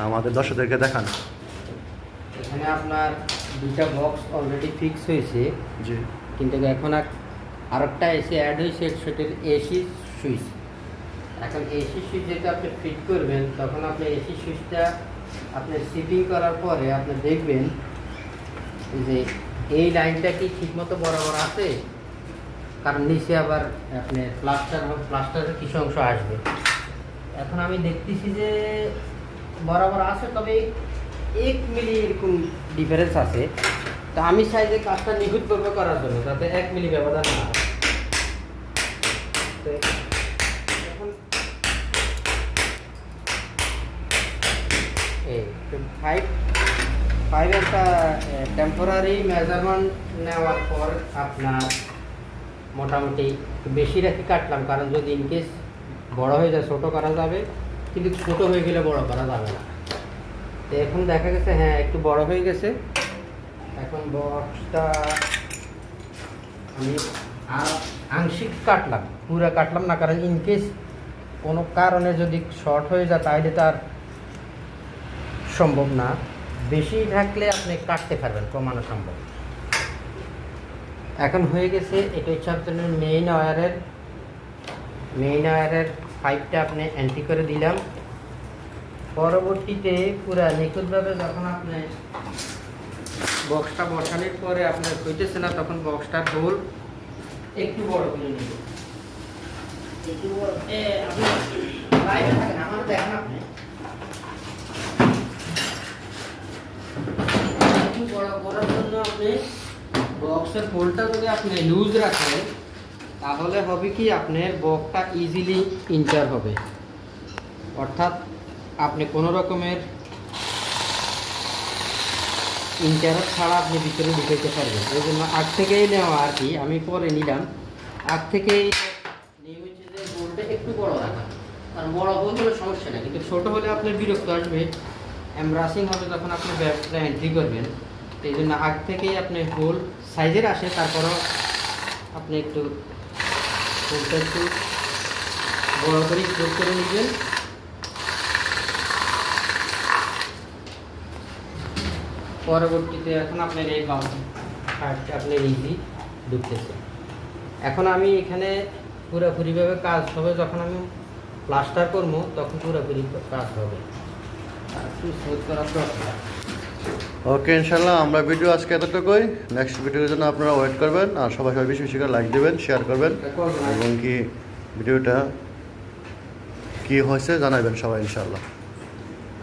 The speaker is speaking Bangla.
আমাদের দর্শকদেরকে দেখান। এখানে আপনার দুইটা বক্স অলরেডি ফিক্স হয়েছে, জি। কিন্তু এখন আরেকটা এসি অ্যাড হয়েছে, সেটার এসি সুইচ। এখন এসি সুইচ যেটা আপনি ফিট করবেন, তখন আপনি এসি সুইচটা আপনি সিপিং করার পরে আপনি দেখবেন যে এই লাইনটা কি ঠিকমতো বরাবর আছে, কারণ নিচে আবার আপনার প্লাস্টারের কিছু অংশ আসবে। এখন আমি দেখতেছি যে বরাবর আছে, তবে 1 মিলি এরকম ডিফারেন্স আছে। তো আমি চাই যে কাজটা নিখুঁতভাবে করার জন্য, যাতে 1 মিলি ব্যবধান না হয়। তো এখন এই 5 একটা টেম্পোরারি মেজারমেন্ট নেওয়ার পর আপনার মোটামুটি বেশি রেখে কাটলাম, কারণ যদি ইনকেস বড় হয়ে যায় ছোটো করা যাবে, কিন্তু ছোটো হয়ে গেলে বড় করা যাবে না। তো এখন দেখা গেছে হ্যাঁ একটু বড় হয়ে গেছে। এখন বক্সটা আমি আংশিক কাটলাম, পুরো কাটলাম না, কারণ ইনকেস কোনো কারণে যদি শর্ট হয়ে যায় তাহলে তার সম্ভব না। বেশি থাকলে আপনি কাটতে পারবেন, কমানো সম্ভব। এখন হয়ে গেছে, এটা হচ্ছে আপনার মেইন ওয়্যারের পাইপটা আপনি এন্ট্রি করে দিলাম। পরবর্তীতে পুরা নিখুঁতভাবে যখন আপনি বক্সটা বসানোর পরে আপনার হইতেছে না, তখন বক্সটার হোল একটু বড় করে নিব। একটু বড় আপনি বাইরে থাকেন, আমার দেখেন আপনি একটু বড় করার জন্য আপনি বক্সের হোলটা যদি আপনি লুজ রাখেন, তাহলে হবে কি আপনার বক্সটা ইজিলি ইন্টার হবে, অর্থাৎ আপনি কোনো রকমের ইন্টারনেট ছাড়া আপনি ভিতরে ঢুকাইতে পারবেন। ওই জন্য আগ থেকেই নেওয়া আর কি, আমি পরে নিলাম। আগ থেকেই নিয়ে হচ্ছে যে বোল্টটা একটু বড় রাখা, কারণ বড় হোল হলে সমস্যা না, কিন্তু ছোটো হলে আপনার বিরক্ত আসবে, এমব্রাসিং হবে যখন আপনি ব্যাগটা এন্ট্রি করবেন। তো এই জন্য আগ থেকেই আপনি হোল সাইজের আসে, তারপরও আপনি একটু হোলটা একটু বড় করে স্প্রেড করে নেবেন। পরবর্তীতে এখন আপনার এই পার্টটা আপনার ইজি ঢুকতেছে। এখন আমি এখানে পুরোপুরিভাবে কাজ হবে, যখন আমি প্লাস্টার করবো তখন পুরোপুরি কাজ হবে। ওকে, ইনশাল্লাহ আমরা ভিডিও আজকে এতটুকুই। নেক্সট ভিডিওর জন্য আপনারা ওয়েট করবেন, আর সবাই বেশি বেশি করে লাইক দেবেন, শেয়ার করবেন, এবং কি ভিডিওটা কি হয়েছে জানাবেন সবাই ইনশাল্লাহ।